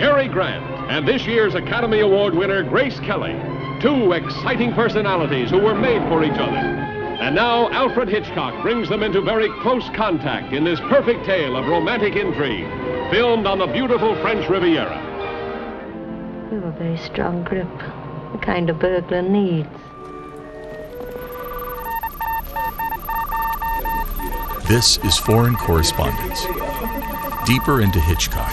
Cary Grant and this year's Academy Award winner Grace Kelly. Two exciting personalities who were made for each other. And now Alfred Hitchcock brings them into very close contact in this perfect tale of romantic intrigue, filmed on the beautiful French Riviera. We have a very strong grip, the kind a burglar needs. This is Foreign Correspondence, deeper into Hitchcock.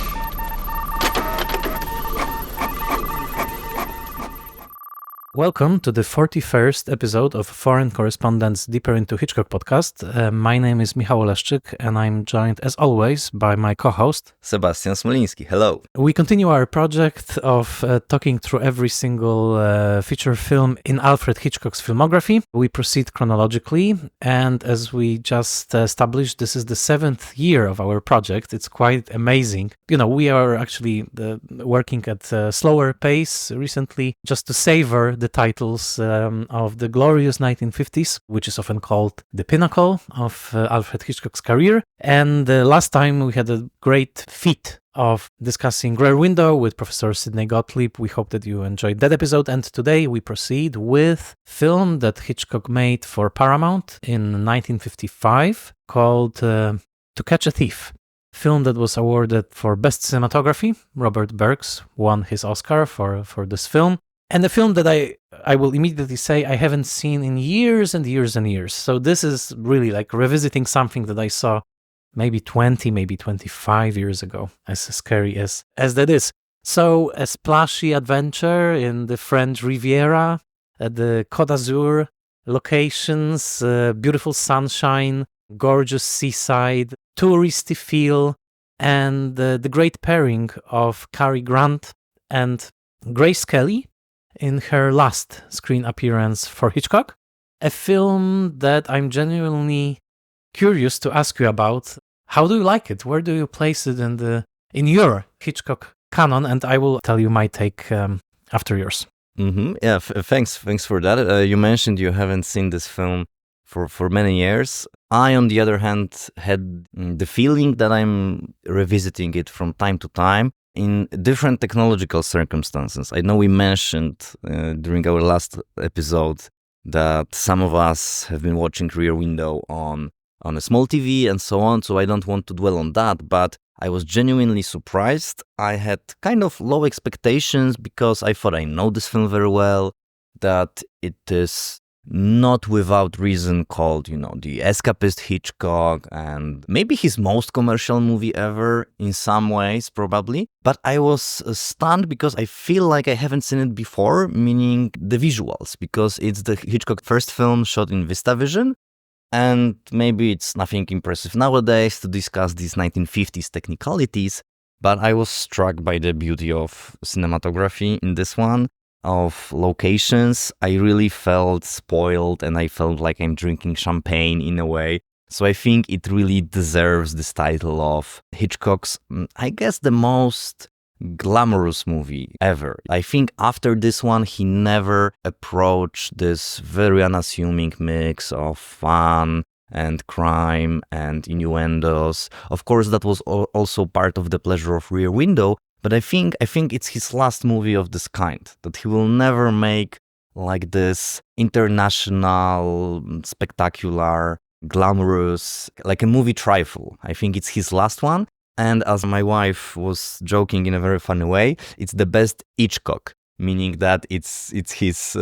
Welcome to the 41st episode of Foreign Correspondence Deeper into Hitchcock podcast. My name is Michał Oleszczyk and I'm joined as always by my co-host Sebastian Smoliński. Hello. We continue our project of talking through every single feature film in Alfred Hitchcock's filmography. We proceed chronologically, and as we just established, this is the 7th year of our project. It's quite amazing. You know, we are actually working at a slower pace recently just to savor the titles of the glorious 1950s, which is often called the pinnacle of Alfred Hitchcock's career. And last time we had a great feat of discussing Rear Window with Professor Sidney Gottlieb. We hope that you enjoyed that episode. And today we proceed with a film that Hitchcock made for Paramount in 1955 called To Catch a Thief. Film that was awarded for Best Cinematography. Robert Burks won his Oscar for this film. And a film that I will immediately say I haven't seen in years and years and years. So this is really like revisiting something that I saw maybe 20, maybe 25 years ago, as scary as that is. So a splashy adventure in the French Riviera, at the Côte d'Azur locations, beautiful sunshine, gorgeous seaside, touristy feel, and the great pairing of Cary Grant and Grace Kelly in her last screen appearance for Hitchcock. A film that I'm genuinely curious to ask you about. How do you like it? Where do you place it in your Hitchcock canon? And I will tell you my take after yours. Yeah, thanks for that. You mentioned you haven't seen this film for many years. I, on the other hand, had the feeling that I'm revisiting it from time to time in different technological circumstances. I know we mentioned during our last episode that some of us have been watching Rear Window on a small TV and so on, so I don't want to dwell on that, but I was genuinely surprised. I had kind of low expectations because I thought I know this film very well, that it is not without reason called, the escapist Hitchcock, and maybe his most commercial movie ever in some ways, probably. But I was stunned because I feel like I haven't seen it before, meaning the visuals, because it's the Hitchcock first film shot in VistaVision, and maybe it's nothing impressive nowadays to discuss these 1950s technicalities, but I was struck by the beauty of cinematography in this one, of locations. I really felt spoiled and I felt like I'm drinking champagne in a way. So I think it really deserves this title of Hitchcock's, I guess, the most glamorous movie ever. I think after this one, he never approached this very unassuming mix of fun and crime and innuendos. Of course, that was also part of the pleasure of Rear Window. But I think it's his last movie of this kind, that he will never make like this international, spectacular, glamorous, like a movie trifle. I think it's his last one. And as my wife was joking in a very funny way, it's the best Hitchcock, meaning that it's his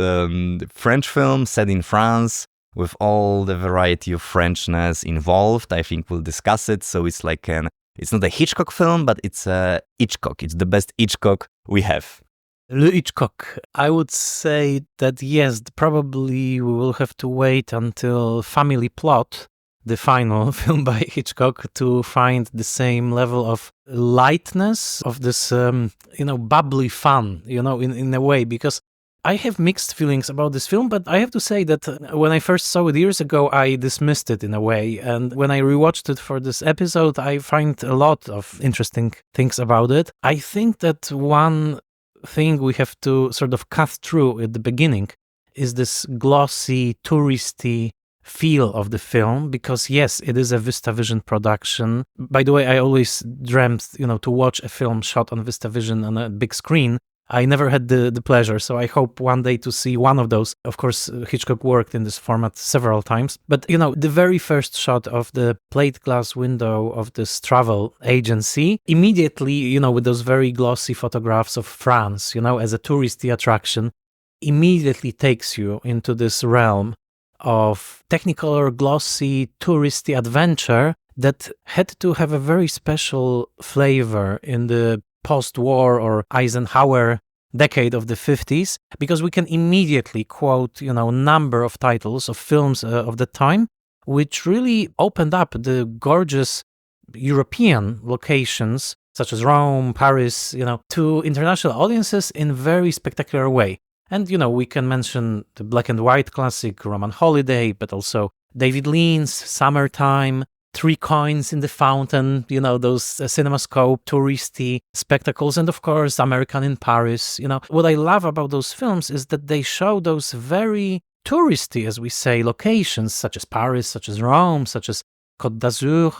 French film set in France with all the variety of Frenchness involved. I think we'll discuss it. So it's like it's not a Hitchcock film, but it's a Hitchcock. It's the best Hitchcock we have. Le Hitchcock. I would say that yes, probably we will have to wait until Family Plot, the final film by Hitchcock, to find the same level of lightness, of this, bubbly fun, in a way, because I have mixed feelings about this film, but I have to say that when I first saw it years ago, I dismissed it in a way. And when I rewatched it for this episode, I find a lot of interesting things about it. I think that one thing we have to sort of cut through at the beginning is this glossy, touristy feel of the film, because yes, it is a VistaVision production. By the way, I always dreamt, to watch a film shot on VistaVision on a big screen. I never had the pleasure, so I hope one day to see one of those. Of course, Hitchcock worked in this format several times. But, the very first shot of the plate glass window of this travel agency, immediately, with those very glossy photographs of France, as a touristy attraction, immediately takes you into this realm of Technicolor, glossy, touristy adventure that had to have a very special flavor in the post-war or Eisenhower decade of the 50s, because we can immediately quote, number of titles of films of the time, which really opened up the gorgeous European locations, such as Rome, Paris, to international audiences in very spectacular way. And, we can mention the black and white classic Roman Holiday, but also David Lean's Summertime, Three Coins in the Fountain, those CinemaScope, touristy spectacles, and of course, American in Paris. What I love about those films is that they show those very touristy, as we say, locations, such as Paris, such as Rome, such as Côte d'Azur,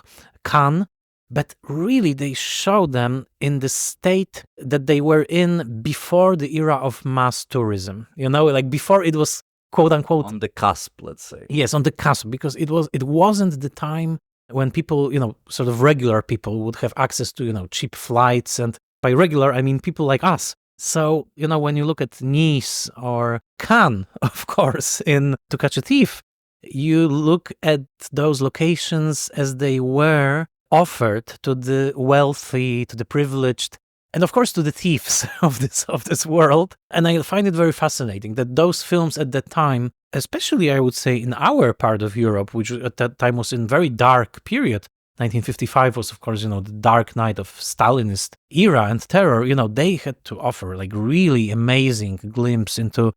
Cannes, but really they show them in the state that they were in before the era of mass tourism, like before it was quote unquote on the cusp, let's say. Yes, on the cusp, because it wasn't the time when people, sort of regular people would have access to, cheap flights. And by regular, I mean people like us. So, when you look at Nice or Cannes, of course, in To Catch a Thief, you look at those locations as they were offered to the wealthy, to the privileged, and of course to the thieves of this world. And I find it very fascinating that those films at that time, especially I would say in our part of Europe, which at that time was in very dark period, 1955 was of course, the dark night of Stalinist era and terror, they had to offer like really amazing glimpse into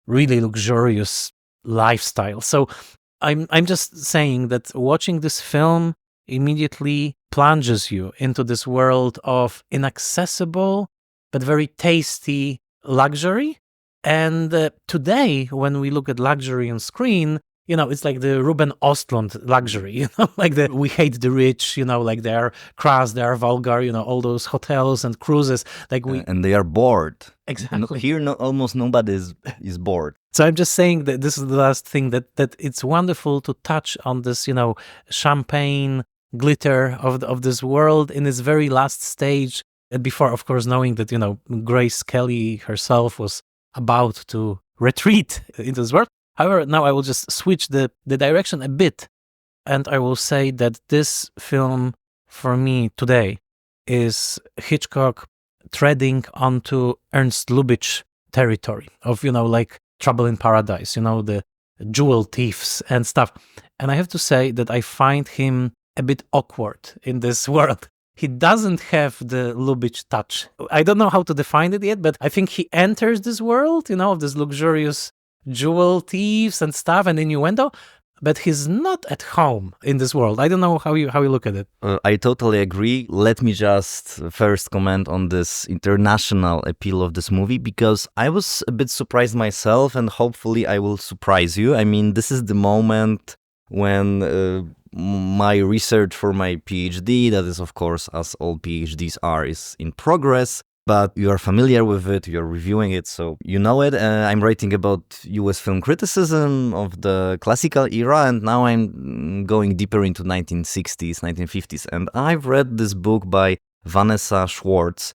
really luxurious lifestyle. So I'm just saying that watching this film immediately plunges you into this world of inaccessible but very tasty luxury. And today, when we look at luxury on screen, it's like the Ruben Östlund luxury, like we hate the rich, like they are crass, they are vulgar, all those hotels and cruises, like and they are bored. Exactly. Here, almost nobody is bored. So I'm just saying that this is the last thing that it's wonderful to touch on this, champagne glitter of this world in its very last stage. And before, of course, knowing that, Grace Kelly herself was about to retreat into this world. However, now I will just switch the direction a bit, and I will say that this film, for me today, is Hitchcock treading onto Ernst Lubitsch territory of, like Trouble in Paradise, the jewel thieves and stuff. And I have to say that I find him a bit awkward in this world. He doesn't have the Lubitsch touch. I don't know how to define it yet, but I think he enters this world, of this luxurious jewel thieves and stuff and innuendo, but he's not at home in this world. I don't know how you look at it. I totally agree. Let me just first comment on this international appeal of this movie, because I was a bit surprised myself, and hopefully I will surprise you. I mean, this is the moment when my research for my PhD, that is, of course, as all PhDs are, is in progress. But you are familiar with it, you're reviewing it, so you know it. I'm writing about US film criticism of the classical era, and now I'm going deeper into 1960s, 1950s. And I've read this book by Vanessa Schwartz.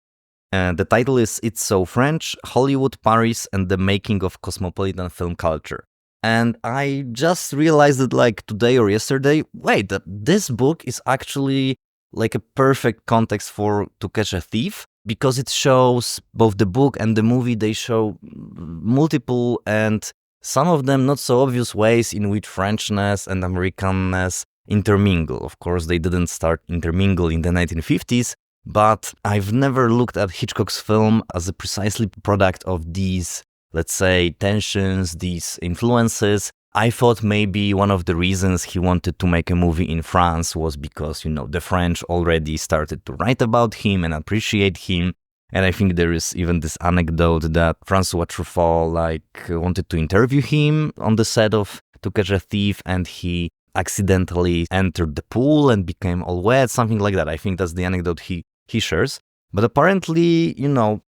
The title is It's So French, Hollywood, Paris, and the Making of Cosmopolitan Film Culture. And I just realized it like today or yesterday, wait, that this book is actually like a perfect context for To Catch a Thief, because it shows both the book and the movie, they show multiple and some of them not so obvious ways in which Frenchness and Americanness intermingle. Of course, they didn't start intermingle in the 1950s, but I've never looked at Hitchcock's film as a precisely product of these, let's say, tensions, these influences. I thought maybe one of the reasons he wanted to make a movie in France was because, the French already started to write about him and appreciate him. And I think there is even this anecdote that François Truffaut wanted to interview him on the set of To Catch a Thief, and he accidentally entered the pool and became all wet, something like that. I think that's the anecdote he shares. But apparently,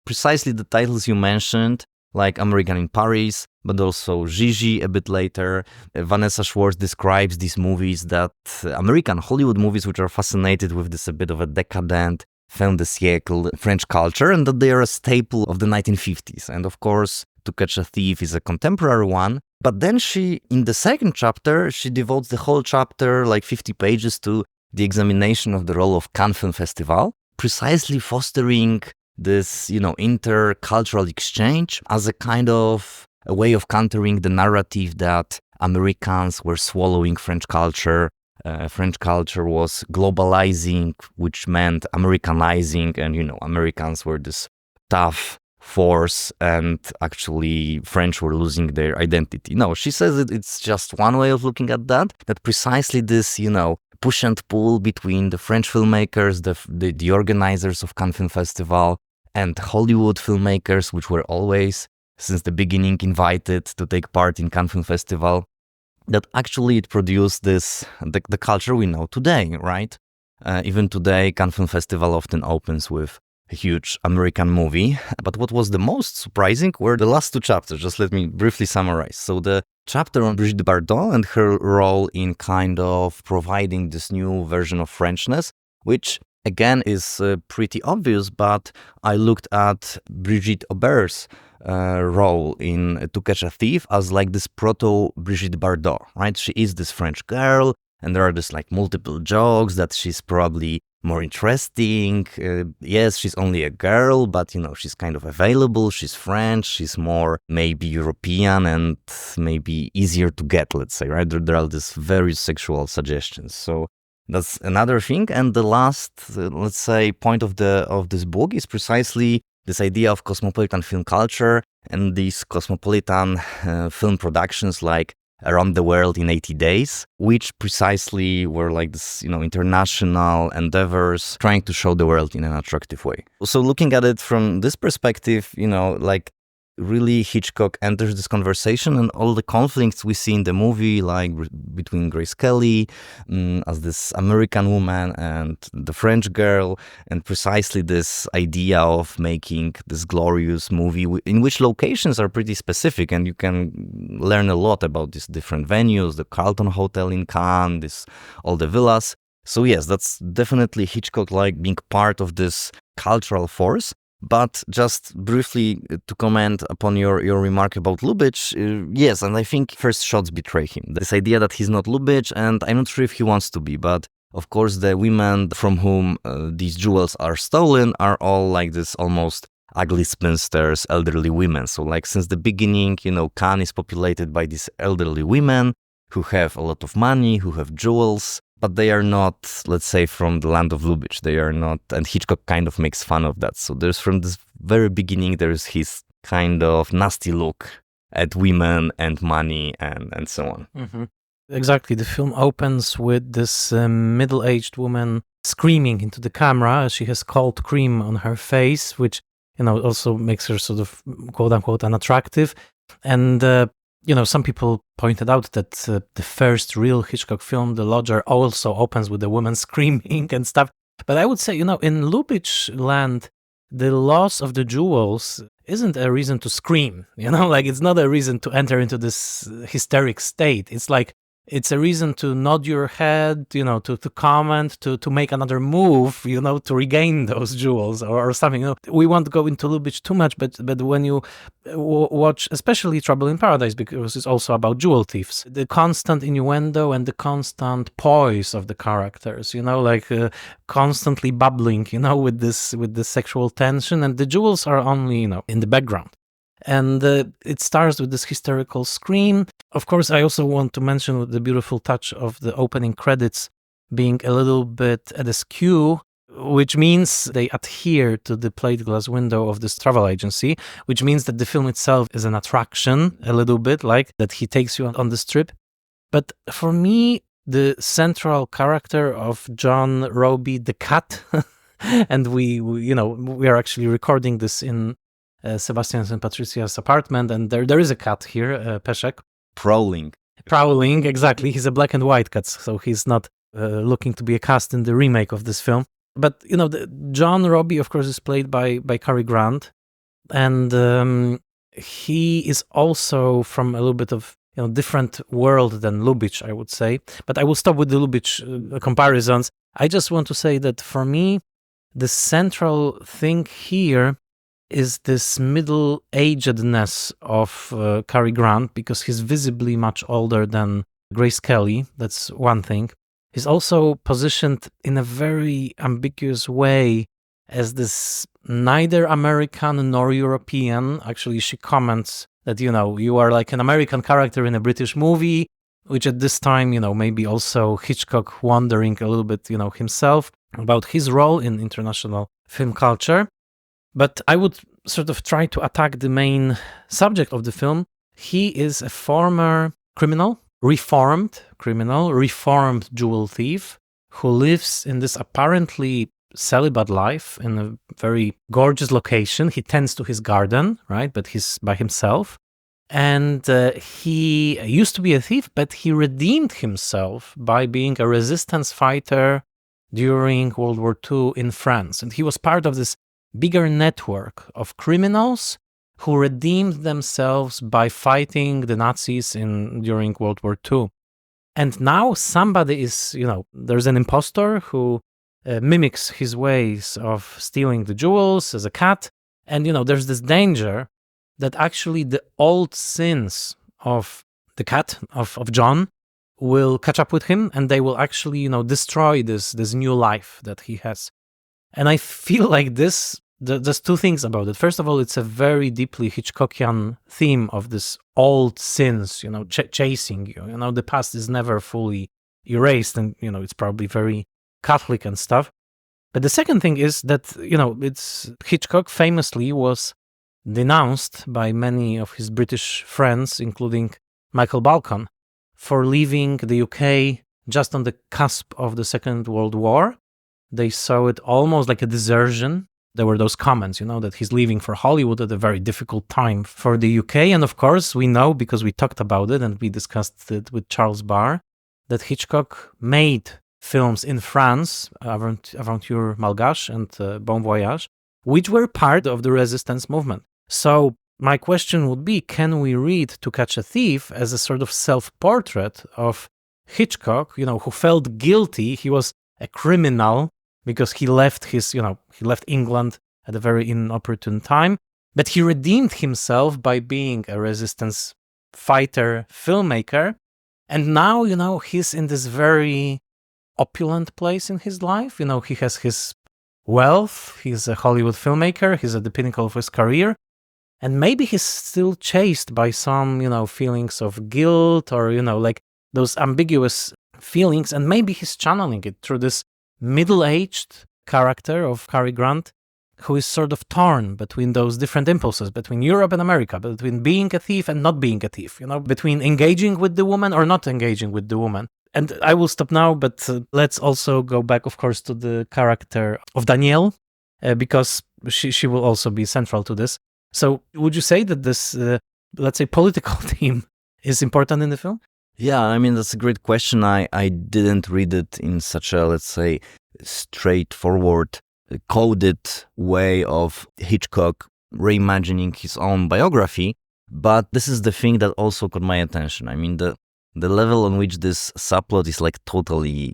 precisely the titles you mentioned, like American in Paris, but also Gigi a bit later. Vanessa Schwartz describes these movies, that American Hollywood movies, which are fascinated with this a bit of a decadent fin de siècle French culture, and that they are a staple of the 1950s. And of course, To Catch a Thief is a contemporary one. But then she, in the second chapter, she devotes the whole chapter, like 50 pages, to the examination of the role of Cannes Film Festival, precisely fostering this, intercultural exchange as a kind of a way of countering the narrative that Americans were swallowing French culture. French culture was globalizing, which meant Americanizing, and, Americans were this tough force, and actually French were losing their identity. No, she says it's just one way of looking at that precisely this, push and pull between the French filmmakers, the organizers of Cannes Film Festival, and Hollywood filmmakers, which were always, since the beginning, invited to take part in Cannes Film Festival, that actually it produced the culture we know today, right? Even today, Cannes Film Festival often opens with a huge American movie. But what was the most surprising were the last two chapters. Just let me briefly summarize. So the chapter on Brigitte Bardot and her role in kind of providing this new version of Frenchness, which again is pretty obvious, but I looked at Brigitte Aubert's role in To Catch a Thief as like this proto-Brigitte Bardot, right? She is this French girl, and there are this like multiple jokes that she's probably more interesting. Yes, she's only a girl, but she's kind of available. She's French. She's more maybe European and maybe easier to get, let's say, right? There are these very sexual suggestions. So that's another thing. And the last, let's say, point of this book is precisely this idea of cosmopolitan film culture and these cosmopolitan film productions like Around the World in 80 Days, which precisely were like this, international endeavors trying to show the world in an attractive way. So looking at it from this perspective, like really Hitchcock enters this conversation, and all the conflicts we see in the movie, like between Grace Kelly as this American woman and the French girl, and precisely this idea of making this glorious movie in which locations are pretty specific, and you can learn a lot about these different venues, the Carlton Hotel in Cannes, all the villas. So yes, that's definitely Hitchcock like being part of this cultural force. But just briefly to comment upon your remark about Lubitsch, yes, and I think first shots betray him. This idea that he's not Lubitsch, and I'm not sure if he wants to be, but of course the women from whom these jewels are stolen are all like this almost ugly spinsters, elderly women. So like since the beginning, Cannes is populated by these elderly women who have a lot of money, who have jewels, but they are not, let's say, from the land of Lubitsch. They are not, and Hitchcock kind of makes fun of that. So there's from this very beginning, there's his kind of nasty look at women and money and so on. Mm-hmm. Exactly. The film opens with this middle-aged woman screaming into the camera. She has cold cream on her face, which, also makes her sort of quote-unquote unattractive. And some people pointed out that the first real Hitchcock film, The Lodger, also opens with a woman screaming and stuff. But I would say, in Lubitsch land, the loss of the jewels isn't a reason to scream. Like it's not a reason to enter into this hysteric state. It's like, it's a reason to nod your head, to comment, to make another move, to regain those jewels or something. We won't go into Lubitsch too much, but when you watch, especially Trouble in Paradise, because it's also about jewel thieves, the constant innuendo and the constant poise of the characters, like constantly bubbling, with this sexual tension, and the jewels are only, in the background. And it starts with this hysterical scream. Of course, I also want to mention the beautiful touch of the opening credits being a little bit askew, which means they adhere to the plate glass window of this travel agency, which means that the film itself is an attraction a little bit, like that he takes you on this trip. But for me, the central character of John Robie, the cat, and we are actually recording this in Sebastian's and Patricia's apartment, and there is a cat here, Peszek. Prowling. Prowling, exactly. He's a black and white cat, so he's not looking to be a cast in the remake of this film. But, John Robie, of course, is played by Cary Grant. And he is also from a little bit of different world than Lubitsch, I would say. But I will stop with the Lubitsch comparisons. I just want to say that for me, the central thing here is this middle-agedness of Cary Grant, because he's visibly much older than Grace Kelly. That's one thing. He's also positioned in a very ambiguous way as this neither American nor European. Actually, she comments that, you are like an American character in a British movie, which at this time, maybe also Hitchcock wondering a little bit, himself about his role in international film culture. But I would sort of try to attack the main subject of the film. He is a former criminal, reformed jewel thief who lives in this apparently celibate life in a very gorgeous location. He tends to his garden, right? But he's by himself. And he used to be a thief, but he redeemed himself by being a resistance fighter during World War II in France. And he was part of this bigger network of criminals who redeemed themselves by fighting the Nazis during World War II. And now somebody is, there's an imposter who mimics his ways of stealing the jewels as a cat. And, there's this danger that actually the old sins of the cat, of John, will catch up with him, and they will actually, destroy this new life that he has. And I feel like there's two things about it. First of all, it's a very deeply Hitchcockian theme of this old sins, chasing you. The past is never fully erased, and, it's probably very Catholic and stuff. But the second thing is that, it's Hitchcock famously was denounced by many of his British friends, including Michael Balcon, for leaving the UK just on the cusp of the Second World War. They saw it almost like a desertion. There were those comments, that he's leaving for Hollywood at a very difficult time for the UK. And of course, we know, because we talked about it and we discussed it with Charles Barr, that Hitchcock made films in France, Aventure Malgache and Bon Voyage, which were part of the resistance movement. So my question would be, can we read To Catch a Thief as a sort of self-portrait of Hitchcock, who felt guilty? He was a criminal because he left he left England at a very inopportune time, but he redeemed himself by being a resistance fighter filmmaker. And now, he's in this very opulent place in his life. He has his wealth. He's a Hollywood filmmaker. He's at the pinnacle of his career. And maybe he's still chased by some, feelings of guilt or, like those ambiguous feelings. And maybe he's channeling it through this middle-aged character of Cary Grant, who is sort of torn between those different impulses, between Europe and America, between being a thief and not being a thief, between engaging with the woman or not engaging with the woman. And I will stop now, but let's also go back, of course, to the character of Danielle, because she will also be central to this. So would you say that this, let's say, political theme is important in the film? Yeah, that's a great question. I didn't read it in such a, let's say, straightforward, coded way of Hitchcock reimagining his own biography. But this is the thing that also caught my attention. The level on which this subplot is like totally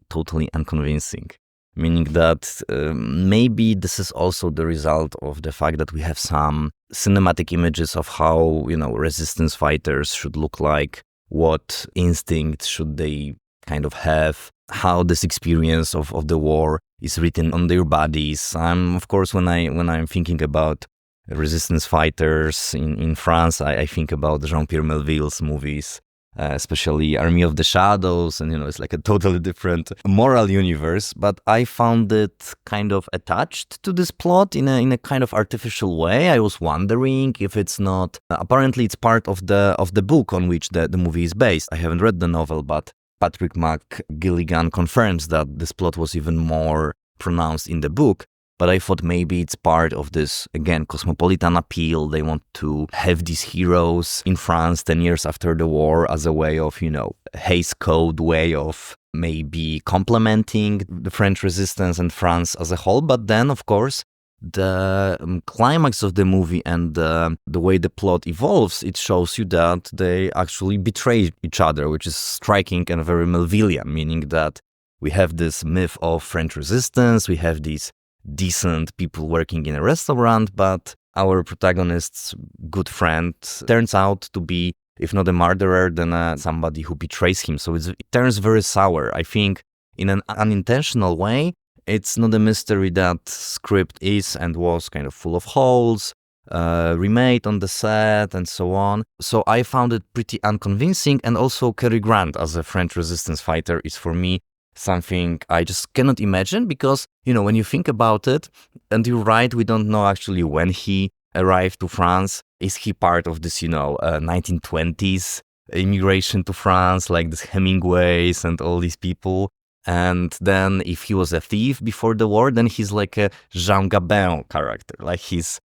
unconvincing. Meaning that maybe this is also the result of the fact that we have some cinematic images of how, resistance fighters should look like, what instincts should they kind of have, how this experience of the war is written on their bodies. Of course, when I'm thinking about resistance fighters in France, I think about Jean-Pierre Melville's movies, especially Army of the Shadows, and it's like a totally different moral universe. But I found it kind of attached to this plot in a kind of artificial way. I was wondering if it's not. Apparently, it's part of the book on which the movie is based. I haven't read the novel, but Patrick McGilligan confirms that this plot was even more pronounced in the book. But I thought maybe it's part of this, again, cosmopolitan appeal. They want to have these heroes in France 10 years after the war as a way of, Hays Code way of maybe complementing the French resistance and France as a whole. But then, of course, the climax of the movie and the way the plot evolves, it shows you that they actually betray each other, which is striking and very Melvillian, meaning that we have this myth of French resistance, we have these decent people working in a restaurant, but our protagonist's good friend turns out to be, if not a murderer, then somebody who betrays him. So it turns very sour. I think in an unintentional way, it's not a mystery that script is and was kind of full of holes, remade on the set and so on. So I found it pretty unconvincing, and also Cary Grant as a French resistance fighter is for me something I just cannot imagine, because, when you think about it, and you're right, we don't know actually when he arrived to France. Is he part of this, 1920s immigration to France, like this Hemingways and all these people? And then if he was a thief before the war, then he's like a Jean Gabin character.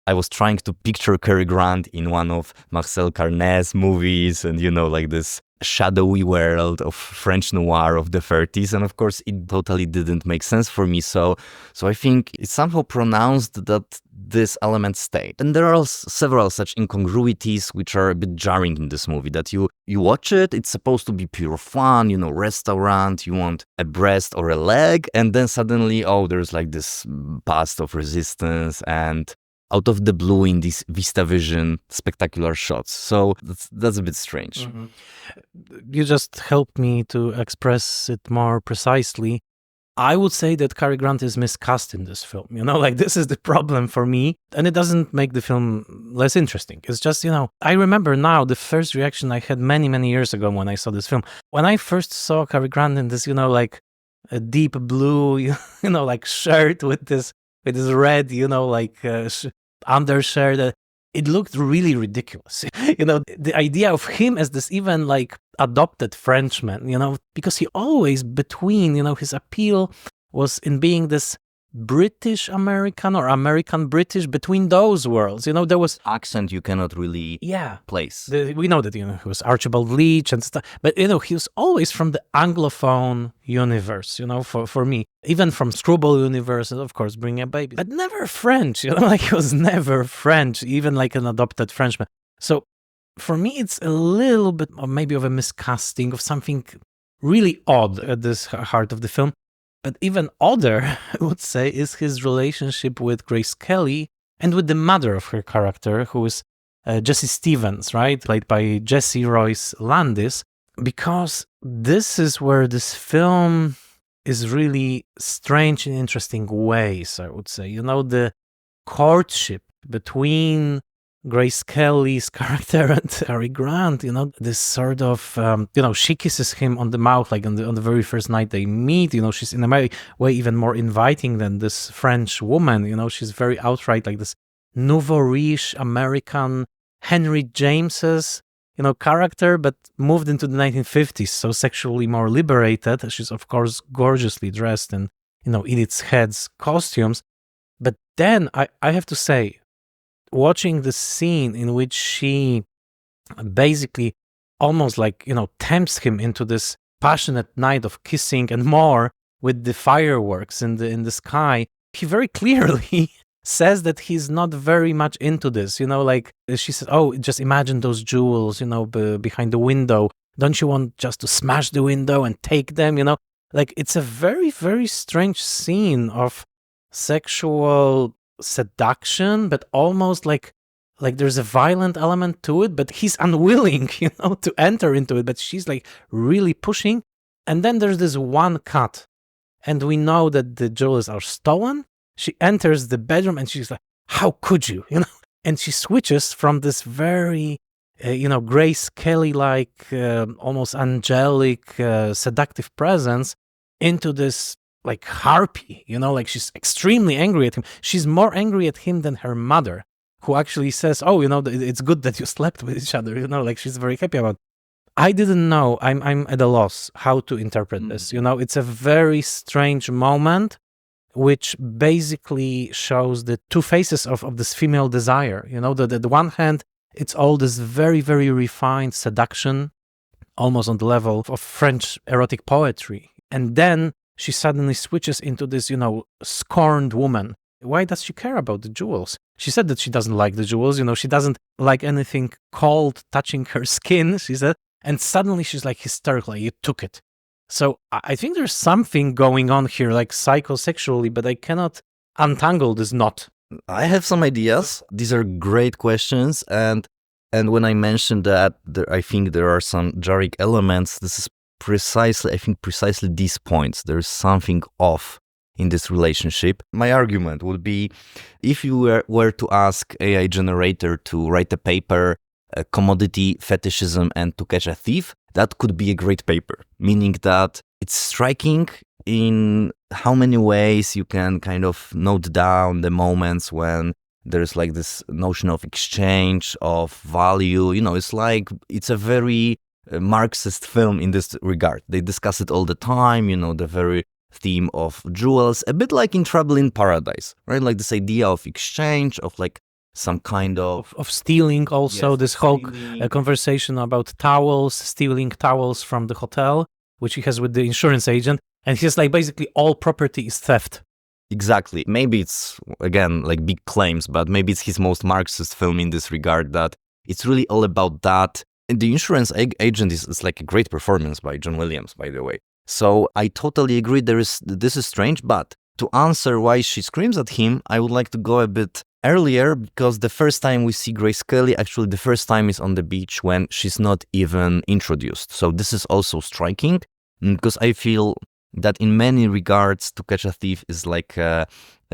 I was trying to picture Cary Grant in one of Marcel Carné's movies, and like this shadowy world of French noir of the 30s, and of course it totally didn't make sense for me. So I think it's somehow pronounced that this element stayed. And there are several such incongruities which are a bit jarring in this movie, that you watch it, it's supposed to be pure fun, restaurant, you want a breast or a leg, and then suddenly, there's like this past of resistance, and out of the blue in these VistaVision spectacular shots. So that's a bit strange. Mm-hmm. You just helped me to express it more precisely. I would say that Cary Grant is miscast in this film. This is the problem for me. And it doesn't make the film less interesting. It's just, I remember now the first reaction I had many, many years ago when I saw this film. When I first saw Cary Grant in this, like a deep blue, like shirt with this red, undershirt, it looked really ridiculous. The idea of him as this even like adopted Frenchman, because he always between, his appeal was in being this British American or American British, between those worlds. There was accent you cannot really place. We know that, he was Archibald Leach and stuff, but, he was always from the Anglophone universe, for me, even from Screwball universe, and of course, Bring a Baby, but never French, he was never French, even like an adopted Frenchman. So for me, it's a little bit maybe of a miscasting of something really odd at this heart of the film. But even odder, I would say, is his relationship with Grace Kelly and with the mother of her character, who is Jessie Stevens, right? Played by Jessie Royce Landis, because this is where this film is really strange in interesting ways, I would say. The courtship between Grace Kelly's character and Cary Grant, this sort of, she kisses him on the mouth, like on the very first night they meet, she's in a way even more inviting than this French woman, she's very outright like this nouveau riche American Henry James's, character, but moved into the 1950s, so sexually more liberated. She's, of course, gorgeously dressed in, Edith's Head's costumes. But then I have to say, watching the scene in which she basically almost like, tempts him into this passionate night of kissing and more with the fireworks in the sky, he very clearly says that he's not very much into this, she said, just imagine those jewels, behind the window. Don't you want just to smash the window and take them, it's a very, very strange scene of sexual seduction, but almost like there's a violent element to it, but he's unwilling, to enter into it, but she's like really pushing. And then there's this one cut, and we know that the jewels are stolen. She enters the bedroom and she's like, how could you, and she switches from this very, Grace Kelly-like, almost angelic, seductive presence into this like harpy, she's extremely angry at him. She's more angry at him than her mother, who actually says, it's good that you slept with each other, she's very happy about it. I didn't know. I'm at a loss how to interpret this. It's a very strange moment. which basically shows the two faces of this female desire. You know, the one hand, it's all this very, very refined seduction, almost on the level of French erotic poetry. And then she suddenly switches into this, you know, scorned woman. Why does she care about the jewels? She said that she doesn't like the jewels, you know, she doesn't like anything cold touching her skin, she said. And suddenly she's like hysterical, you took it. So I think there's something going on here, like psychosexually, but I cannot untangle this knot. I have some ideas. These are great questions. And when I mentioned that I think there are some jarring elements, this is precisely these points. There's something off in this relationship. My argument would be, if you were to ask AI generator to write a paper, commodity fetishism and To Catch a Thief, that could be a great paper, meaning that it's striking in how many ways you can kind of note down the moments when there's like this notion of exchange, of value. You know, it's a very Marxist film in this regard. They discuss it all the time, you know, the very theme of jewels, a bit like in Trouble in Paradise, right? Like this idea of exchange, of like some kind of stealing also. Yes, this whole conversation about towels, stealing towels from the hotel, which he has with the insurance agent. And he's like, basically all property is theft. Exactly. Maybe it's, again, like big claims, but maybe it's his most Marxist film in this regard, that it's really all about that. And the insurance agent is like a great performance by John Williams, by the way. So I totally agree, this is strange, but to answer why she screams at him, I would like to go a bit earlier, because the first time we see Grace Kelly, actually the first time is on the beach when she's not even introduced. So this is also striking, because I feel that in many regards To Catch a Thief is like a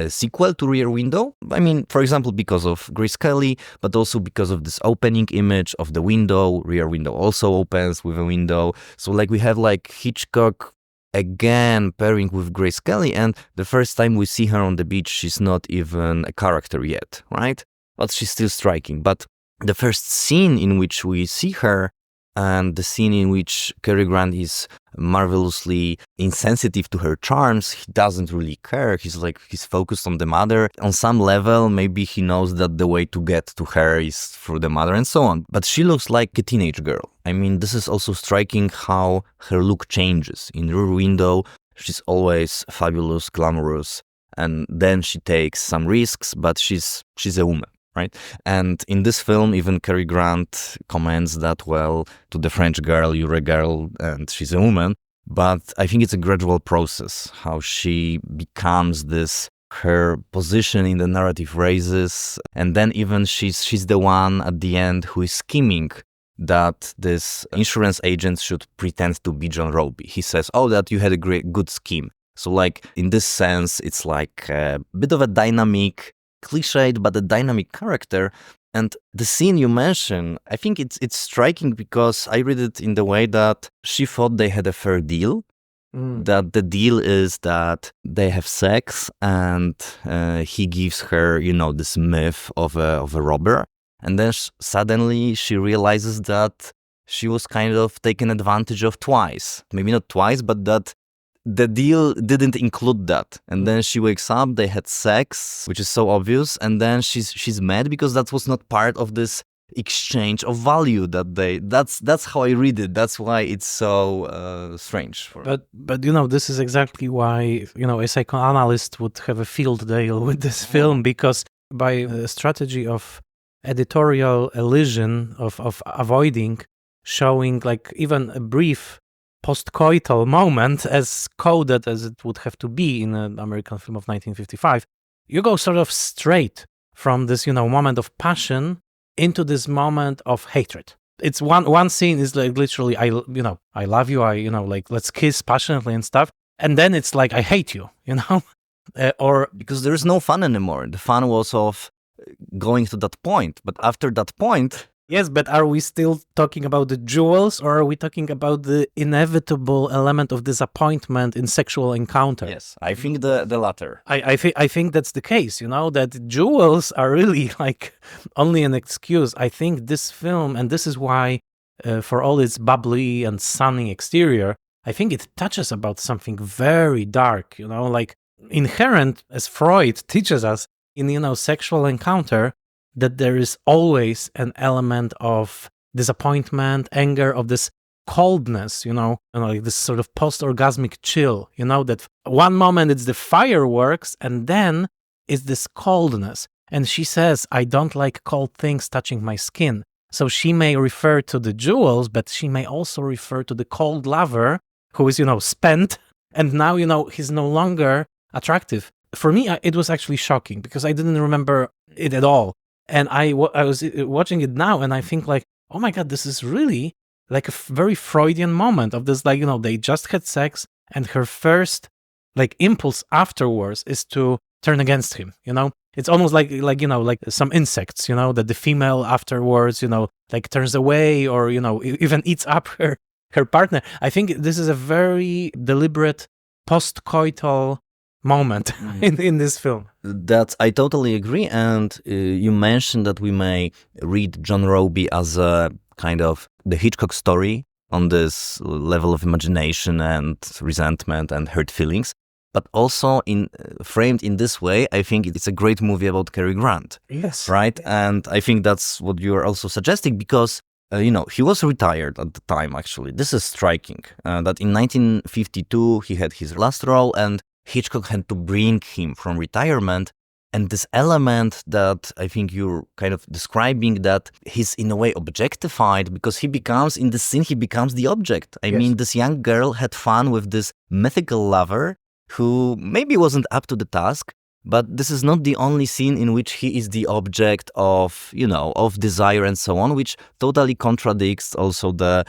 sequel to Rear Window. I mean, for example, because of Grace Kelly, but also because of this opening image of the window. Rear Window also opens with a window. So like we have like Hitchcock again pairing with Grace Kelly, and the first time we see her on the beach, she's not even a character yet, right? But she's still striking. But the first scene in which we see her, and the scene in which Cary Grant is marvelously insensitive to her charms, he doesn't really care. He's focused on the mother. On some level, maybe he knows that the way to get to her is through the mother and so on. But she looks like a teenage girl. I mean, this is also striking how her look changes. In Rear Window, she's always fabulous, glamorous, and then she takes some risks, but she's a woman. Right? And in this film, even Cary Grant comments that, well, to the French girl, you're a girl and she's a woman. But I think it's a gradual process, how she becomes this, her position in the narrative raises. And then even she's the one at the end who is scheming that this insurance agent should pretend to be John Robie. He says, oh, that you had a good scheme. So like in this sense, it's like a bit of a dynamic, cliched, but a dynamic character. And the scene you mentioned, I think it's striking because I read it in the way that she thought they had a fair deal. That the deal is that they have sex and he gives her, you know, this myth of a robber. And then suddenly she realizes that she was kind of taken advantage of twice. Maybe not twice, but that the deal didn't include that. And then she wakes up, they had sex, which is so obvious, and then she's mad because that was not part of this exchange of value that's how I read it. That's why it's so strange. But you know, this is exactly why, you know, a psychoanalyst would have a field day with this film, because by a strategy of editorial elision, of avoiding showing like even a brief post-coital moment as coded as it would have to be in an American film of 1955, you go sort of straight from this, you know, moment of passion into this moment of hatred. It's one scene is like literally, I love you, like let's kiss passionately and stuff, and then it's like I hate you, you know, or because there is no fun anymore. The fun was of going to that point, but after that point. Yes, but are we still talking about the jewels, or are we talking about the inevitable element of disappointment in sexual encounter? Yes, I think the latter. I think that's the case, you know, that jewels are really like only an excuse. I think this film, and this is why, for all its bubbly and sunny exterior, I think it touches about something very dark, you know, like inherent, as Freud teaches us, in sexual encounter, that there is always an element of disappointment, anger, of this coldness, like this sort of post-orgasmic chill, that one moment it's the fireworks and then it's this coldness. And she says, I don't like cold things touching my skin. So she may refer to the jewels, but she may also refer to the cold lover who is, spent, and now, he's no longer attractive. For me, it was actually shocking because I didn't remember it at all. And I was watching it now and I think like, oh my God, this is really like a very Freudian moment of this, like, they just had sex and her first like impulse afterwards is to turn against him, It's almost like some insects, that the female afterwards, like turns away or, even eats up her partner. I think this is a very deliberate post-coital moment in this film. That I totally agree. And you mentioned that we may read John Robie as a kind of the Hitchcock story on this level of imagination and resentment and hurt feelings. But also framed in this way, I think it's a great movie about Cary Grant. Yes. Right? And I think that's what you're also suggesting because, he was retired at the time, actually. This is striking. That in 1952, he had his last role and Hitchcock had to bring him from retirement. And this element that I think you're kind of describing, that he's in a way objectified because he becomes, in the scene, he becomes the object. I mean, this young girl had fun with this mythical lover who maybe wasn't up to the task, but this is not the only scene in which he is the object of, of desire and so on, which totally contradicts also the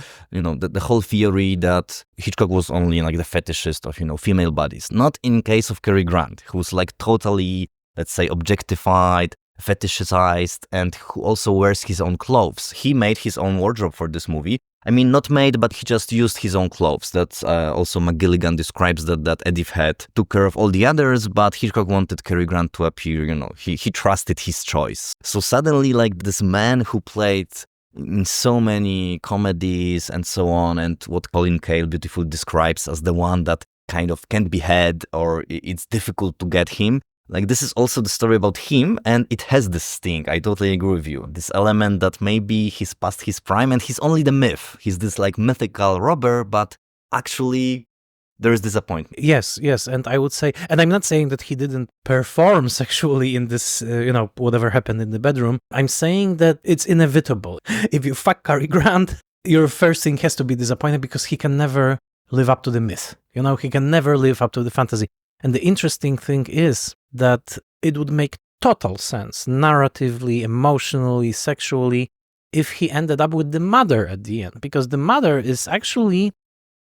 whole theory that Hitchcock was only like the fetishist of, female bodies. Not in case of Cary Grant, who's like totally, let's say, objectified, fetishized, and who also wears his own clothes. He made his own wardrobe for this movie. I mean, not made, but he just used his own clothes. That's also McGilligan describes that Edith had took care of all the others, but Hitchcock wanted Cary Grant to appear, he trusted his choice. So suddenly, like this man who played in so many comedies and so on, and what Colin Kael beautifully describes as the one that kind of can't be had or it's difficult to get him. Like this is also the story about him, and it has this sting. I totally agree with you. This element that maybe he's past his prime and he's only the myth. He's this like mythical robber, but actually there is disappointment. Yes. And I would say, and I'm not saying that he didn't perform sexually in this, whatever happened in the bedroom. I'm saying that it's inevitable. If you fuck Cary Grant, your first thing has to be disappointed because he can never live up to the myth. He can never live up to the fantasy. And the interesting thing is that it would make total sense, narratively, emotionally, sexually, if he ended up with the mother at the end. Because the mother is actually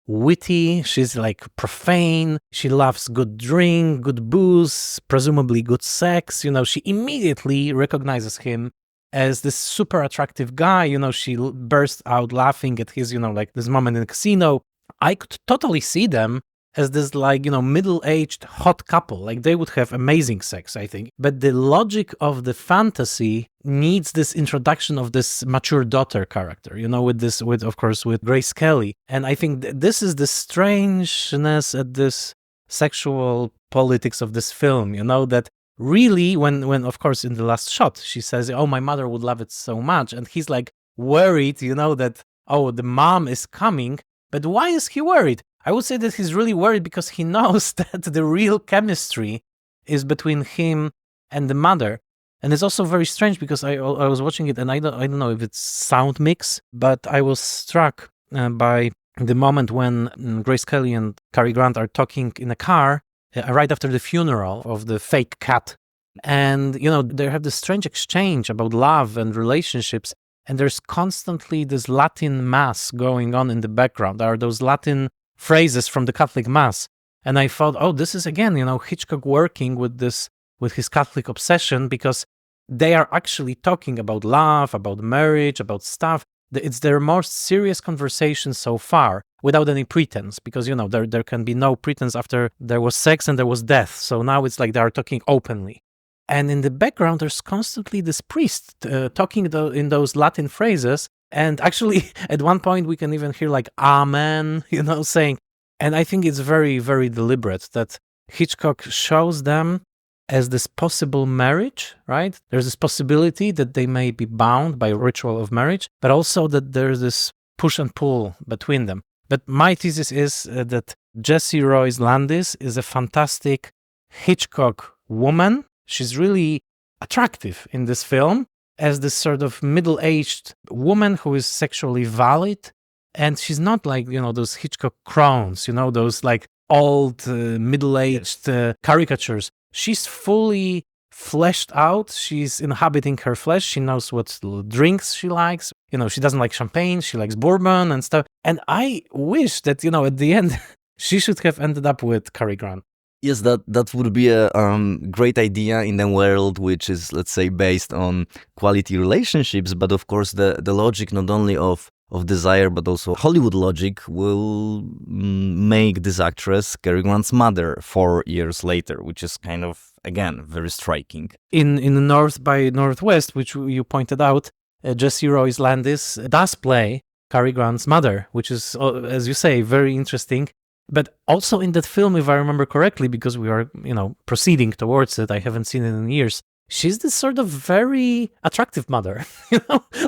witty, she's like profane, she loves good drink, good booze, presumably good sex. She immediately recognizes him as this super attractive guy. She bursts out laughing at his, like this moment in the casino. I could totally see them as this like, middle-aged hot couple. Like they would have amazing sex, I think. But the logic of the fantasy needs this introduction of this mature daughter character, with Grace Kelly. And I think this is the strangeness at this sexual politics of this film, that really when of course in the last shot, she says, oh, my mother would love it so much. And he's like worried, that, oh, the mom is coming. But why is he worried? I would say that he's really worried because he knows that the real chemistry is between him and the mother. And it's also very strange because I was watching it and I don't know if it's sound mix, but I was struck by the moment when Grace Kelly and Cary Grant are talking in a car right after the funeral of the fake cat. And, they have this strange exchange about love and relationships. And there's constantly this Latin mass going on in the background. There are those Latin phrases from the Catholic Mass. And I thought, oh, this is again, Hitchcock working with his Catholic obsession, because they are actually talking about love, about marriage, about stuff. It's their most serious conversation so far, without any pretense, because, there can be no pretense after there was sex and there was death. So now it's like they are talking openly. And in the background, there's constantly this priest talking in those Latin phrases. And actually, at one point, we can even hear like, Amen, saying. And I think it's very, very deliberate that Hitchcock shows them as this possible marriage, right? There's this possibility that they may be bound by ritual of marriage, but also that there's this push and pull between them. But my thesis is that Jessie Royce Landis is a fantastic Hitchcock woman. She's really attractive in this film as this sort of middle-aged woman who is sexually valid. And she's not like, those Hitchcock crones, those like old, middle-aged caricatures. She's fully fleshed out. She's inhabiting her flesh. She knows what drinks she likes. She doesn't like champagne. She likes bourbon and stuff. And I wish that, at the end, she should have ended up with Cary Grant. Yes, that would be a great idea in a world which is, let's say, based on quality relationships. But of course, the logic not only of desire, but also Hollywood logic will make this actress Cary Grant's mother 4 years later, which is kind of, again, very striking. In the North by Northwest, which you pointed out, Jessie Royce Landis does play Cary Grant's mother, which is, as you say, very interesting. But also in that film, if I remember correctly, because we are, proceeding towards it, I haven't seen it in years, she's this sort of very attractive mother,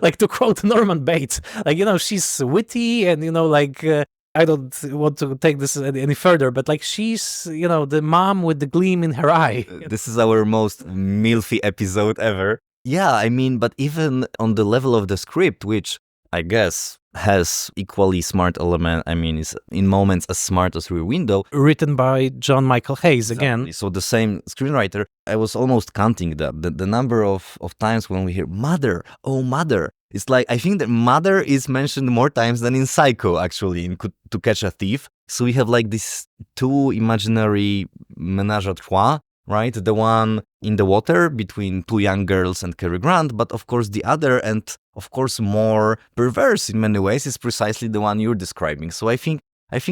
like to quote Norman Bates, like, she's witty and, I don't want to take this any further, but like she's, the mom with the gleam in her eye. This is our most milfy episode ever. Yeah, I mean, but even on the level of the script, which I guess has equally smart element. I mean, it's in moments as smart as Rear Window. Written by John Michael Hayes again. Exactly. So the same screenwriter. I was almost counting the number of times when we hear mother, oh mother. It's like, I think that mother is mentioned more times than in Psycho, actually, in To Catch a Thief. So we have like these two imaginary ménage à trois, right? The one in the water between two young girls and Cary Grant, but of course the other, and of course more perverse in many ways, is precisely the one you're describing. So I think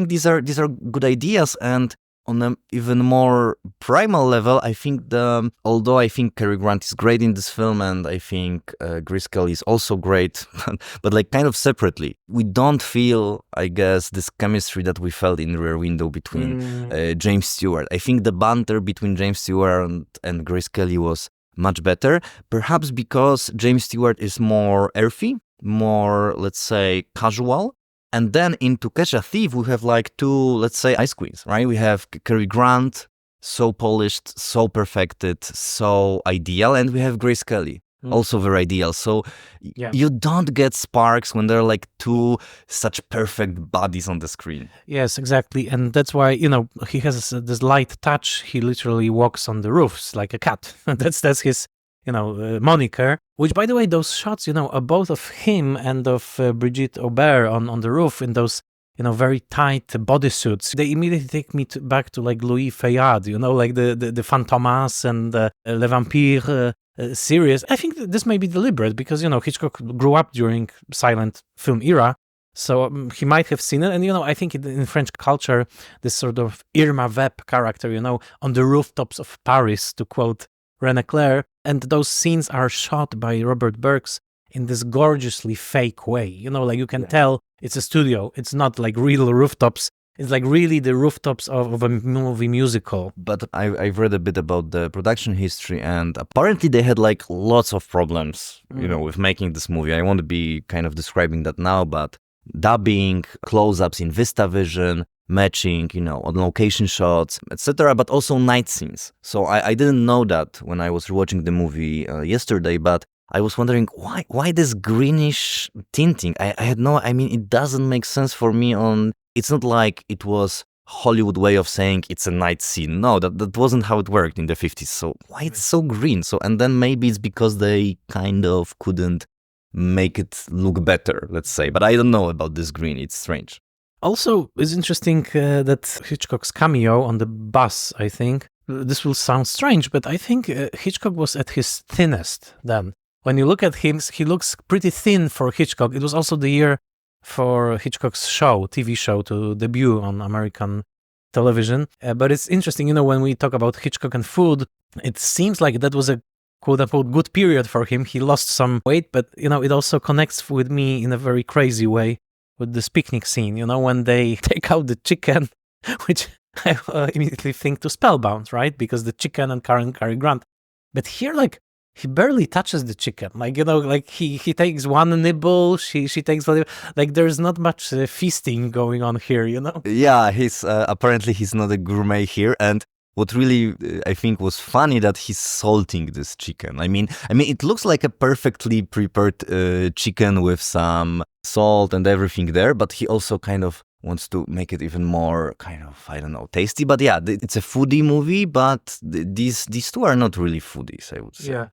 these are good ideas, and on an even more primal level, I think although I think Cary Grant is great in this film, and I think Grace Kelly is also great, but like kind of separately, we don't feel, I guess, this chemistry that we felt in Rear Window between James Stewart. I think the banter between James Stewart and Grace Kelly was much better, perhaps because James Stewart is more earthy, more, let's say, casual. And then in To Catch a Thief, we have like two, let's say, ice queens, right? We have Cary Grant, so polished, so perfected, so ideal. And we have Grace Kelly, also very ideal. So you don't get sparks when there are like two such perfect bodies on the screen. Yes, exactly. And that's why, he has this light touch. He literally walks on the roofs like a cat. That's his moniker, which, by the way, those shots, are both of him and of Brigitte Aubert on the roof in those, very tight bodysuits. They immediately take me back to like Louis Fayard, like the Fantomas and Le Vampire series. I think this may be deliberate because, Hitchcock grew up during silent film era. So he might have seen it. And, I think in French culture, this sort of Irma Vep character, on the rooftops of Paris, to quote René Clair, and those scenes are shot by Robert Burks in this gorgeously fake way. Like you can tell it's a studio. It's not like real rooftops. It's like really the rooftops of a movie musical. But I've read a bit about the production history, and apparently they had like lots of problems, with making this movie. I won't be kind of describing that now, but dubbing, close-ups in VistaVision, matching, on location shots, etc., but also night scenes. So I didn't know that when I was rewatching the movie yesterday, but I was wondering why this greenish tinting? It doesn't make sense for me. It's not like it was Hollywood way of saying it's a night scene. No, that wasn't how it worked in the 50s. So why it's so green? So, and then maybe it's because they kind of couldn't make it look better, let's say. But I don't know about this green. It's strange. Also, it's interesting that Hitchcock's cameo on the bus, I think, this will sound strange, but I think Hitchcock was at his thinnest then. When you look at him, he looks pretty thin for Hitchcock. It was also the year for Hitchcock's TV show, to debut on American television. But it's interesting, when we talk about Hitchcock and food, it seems like that was a quote-unquote good period for him. He lost some weight, but, it also connects with me in a very crazy way with this picnic scene, when they take out the chicken, which I immediately think to Spellbound, right? Because the chicken and Cary Grant. But here, like, he barely touches the chicken. Like, like he takes one nibble, she takes whatever. Like, there's not much feasting going on here, Yeah, he's apparently he's not a gourmet here, and what really I think was funny that he's salting this chicken. I mean, it looks like a perfectly prepared chicken with some salt and everything there, but he also kind of wants to make it even more kind of, I don't know, tasty. But yeah, it's a foodie movie, but these two are not really foodies, I would say. Yeah.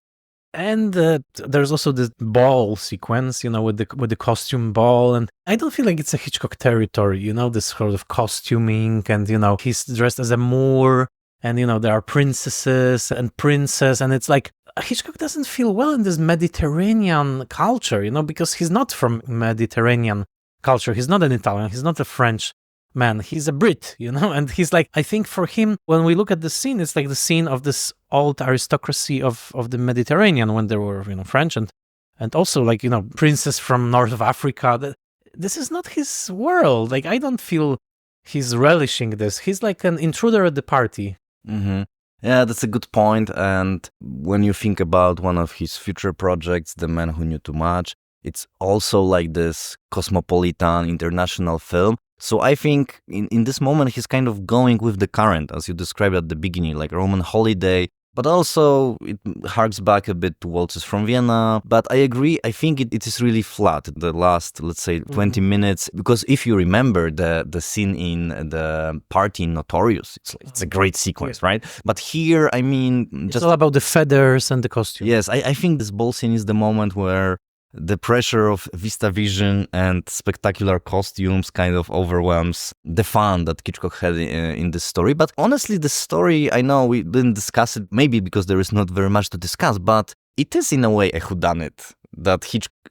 And there's also this ball sequence, with the costume ball, and I don't feel like it's a Hitchcock territory, this sort of costuming, and he's dressed as a Moor, and there are princesses and princes, and it's like Hitchcock doesn't feel well in this Mediterranean culture, because he's not from Mediterranean culture. He's not an Italian. He's not a French man. He's a Brit, and he's like, I think for him, when we look at the scene, it's like the scene of this old aristocracy of the Mediterranean when there were, French and also like, princes from north of Africa. This is not his world. Like, I don't feel he's relishing this. He's like an intruder at the party. Mm-hmm. Yeah, that's a good point. And when you think about one of his future projects, The Man Who Knew Too Much, it's also like this cosmopolitan international film. So I think in this moment, he's kind of going with the current, as you described at the beginning, like Roman holiday, but also it harks back a bit to Waltzes from Vienna. But I agree, I think it is really flat, the last, let's say, 20 minutes, because if you remember the scene in the party in Notorious, it's a great sequence, right? But here, I mean... It's all about the feathers and the costume. Yes, I think this ball scene is the moment where the pressure of VistaVision and spectacular costumes kind of overwhelms the fun that Hitchcock had in this story. But honestly, the story, I know we didn't discuss it, maybe because there is not very much to discuss, but it is in a way a whodunit that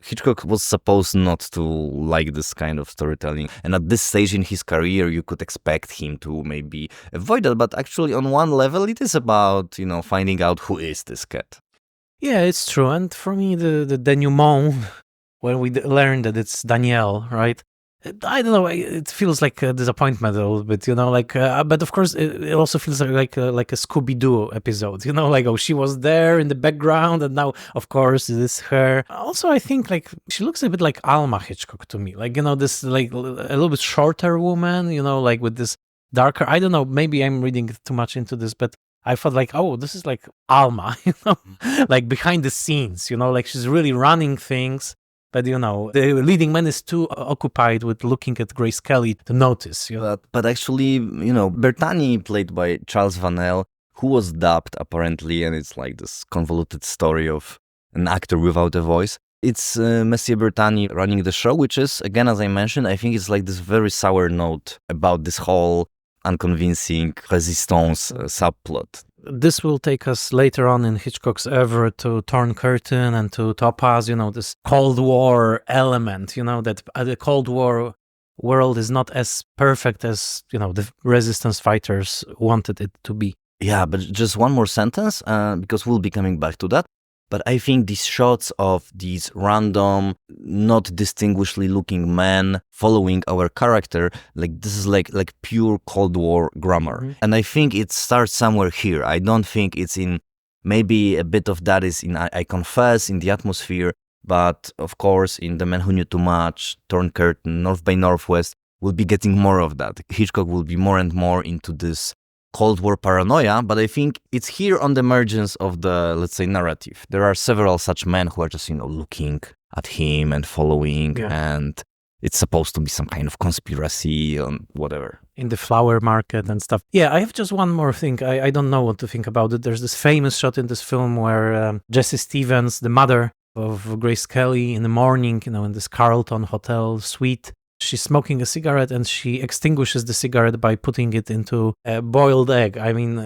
Hitchcock was supposed not to like this kind of storytelling. And at this stage in his career, you could expect him to maybe avoid that. But actually, on one level, it is about, finding out who is this cat. Yeah, it's true. And for me, the denouement, when we learn that it's Danielle, right? I don't know. It feels like a disappointment a little bit, but of course, it also feels like a Scooby-Doo episode, like, oh, she was there in the background, and now, of course, it is her. Also, I think like she looks a bit like Alma Hitchcock to me, like, this like a little bit shorter woman, like with this darker. I don't know. Maybe I'm reading too much into this, but I felt like, oh, this is like Alma, like behind the scenes, like she's really running things. But, the leading man is too occupied with looking at Grace Kelly to notice. But actually, Bertani, played by Charles Vanel, who was dubbed apparently, and it's like this convoluted story of an actor without a voice. It's Monsieur Bertani running the show, which is, again, as I mentioned, I think it's like this very sour note about this whole unconvincing resistance subplot. This will take us later on in Hitchcock's oeuvre to Torn Curtain and to Topaz, this Cold War element, that the Cold War world is not as perfect as, the resistance fighters wanted it to be. Yeah, but just one more sentence, because we'll be coming back to that. But I think these shots of these random, not distinguishedly looking men following our character, like this is like pure Cold War grammar. Mm-hmm. And I think it starts somewhere here. I don't think it's in, maybe a bit of that is in, I confess, in the atmosphere. But of course, in The Man Who Knew Too Much, Torn Curtain, North by Northwest, we'll be getting more of that. Hitchcock will be more and more into this Cold War paranoia, but I think it's here on the margins of the, let's say, narrative. There are several such men who are just, looking at him and following, and it's supposed to be some kind of conspiracy and whatever. In the flower market and stuff. Yeah, I have just one more thing. I don't know what to think about it. There's this famous shot in this film where Jessie Stevens, the mother of Grace Kelly, in the morning, in this Carlton Hotel suite, she's smoking a cigarette and she extinguishes the cigarette by putting it into a boiled egg. I mean,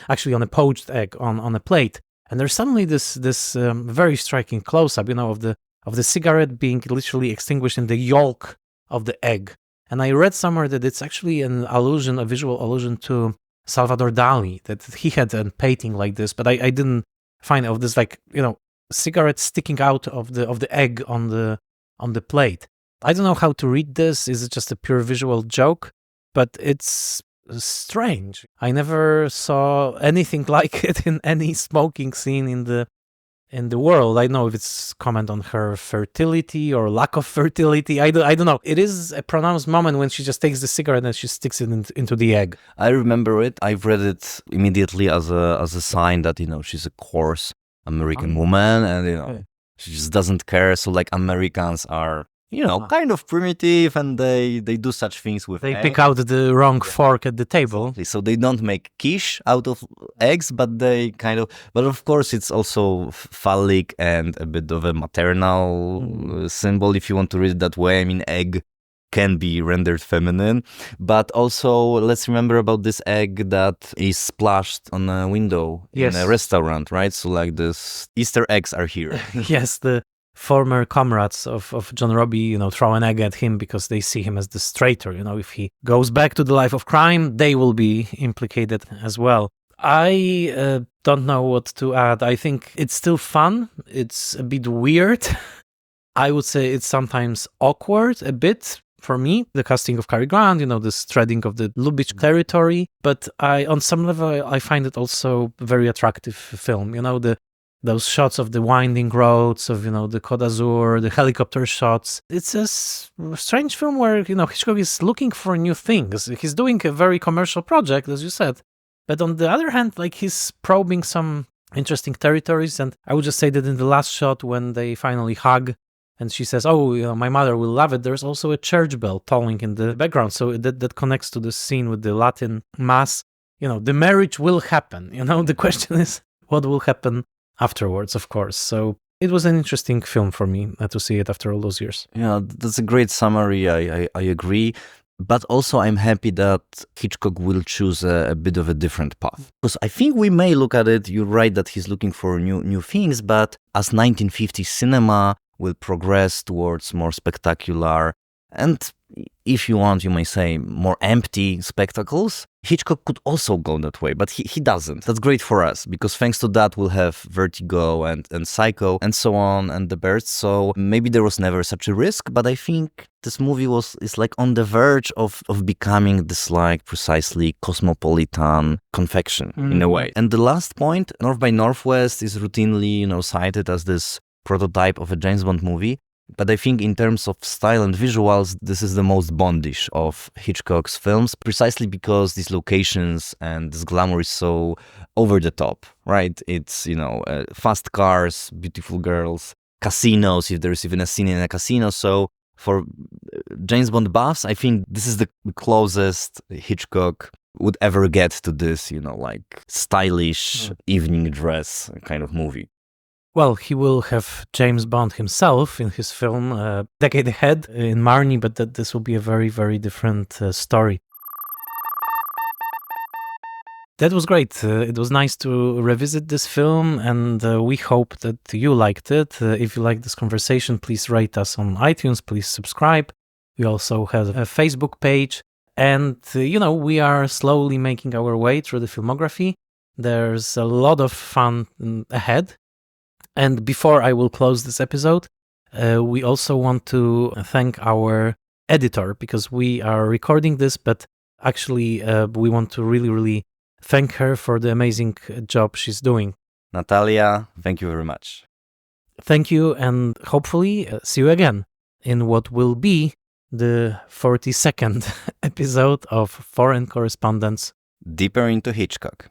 actually on a poached egg on a plate. And there's suddenly this very striking close-up, of the cigarette being literally extinguished in the yolk of the egg. And I read somewhere that it's actually a visual allusion to Salvador Dali, that he had a painting like this, but I didn't find of this, like, cigarette sticking out of the egg on the plate. I don't know how to read this. Is it just a pure visual joke? But it's strange. I never saw anything like it in any smoking scene in the world. I don't know if it's comment on her fertility or lack of fertility. I don't know. It is a pronounced moment when she just takes the cigarette and she sticks it into the egg. I remember it. I've read it immediately as a sign that, she's a coarse American woman, and she just doesn't care. So like Americans are, kind of primitive, and they do such things with They eggs. pick out the wrong fork at the table. So they don't make quiche out of eggs, but they kind of, but of course it's also phallic and a bit of a maternal symbol, if you want to read it that way. I mean, egg can be rendered feminine, but also let's remember about this egg that is splashed on a window in a restaurant, right? So like this Easter eggs are here. Yes, the former comrades of John Robie, throw an egg at him because they see him as the traitor. If he goes back to the life of crime, they will be implicated as well. I don't know what to add. I think it's still fun. It's a bit weird. I would say it's sometimes awkward a bit for me. The casting of Cary Grant, the treading of the Lubitsch territory. But on some level, I find it also a very attractive film. Those shots of the winding roads, of, the Côte d'Azur, the helicopter shots. It's a strange film where, Hitchcock is looking for new things. He's doing a very commercial project, as you said. But on the other hand, like, he's probing some interesting territories. And I would just say that in the last shot, when they finally hug, and she says, my mother will love it, there's also a church bell tolling in the background. So that connects to the scene with the Latin Mass. The marriage will happen. The question is, what will happen afterwards, of course. So it was an interesting film for me to see it after all those years. Yeah, that's a great summary. I agree. But also I'm happy that Hitchcock will choose a bit of a different path. Because I think we may look at it, you're right that he's looking for new things, but as 1950s cinema will progress towards more spectacular and, if you want, you may say, more empty spectacles, Hitchcock could also go that way, but he doesn't. That's great for us, because thanks to that we'll have Vertigo and Psycho and so on and The Birds. So maybe there was never such a risk, but I think this movie is like on the verge of becoming this like precisely cosmopolitan confection in a way. And the last point, North by Northwest is routinely, cited as this prototype of a James Bond movie. But I think in terms of style and visuals, this is the most Bondish of Hitchcock's films, precisely because these locations and this glamour is so over the top, right? It's, fast cars, beautiful girls, casinos, if there's even a scene in a casino. So for James Bond buffs, I think this is the closest Hitchcock would ever get to this, like stylish evening dress kind of movie. Well, he will have James Bond himself in his film a decade ahead in Marnie, but this will be a very, very different story. That was great. It was nice to revisit this film, and we hope that you liked it. If you like this conversation, please rate us on iTunes, please subscribe. We also have a Facebook page, and, we are slowly making our way through the filmography. There's a lot of fun ahead. And before I will close this episode, we also want to thank our editor, because we are recording this, but actually we want to really, really thank her for the amazing job she's doing. Natalia, thank you very much. Thank you, and hopefully see you again in what will be the 42nd episode of Foreign Correspondence. Deeper into Hitchcock.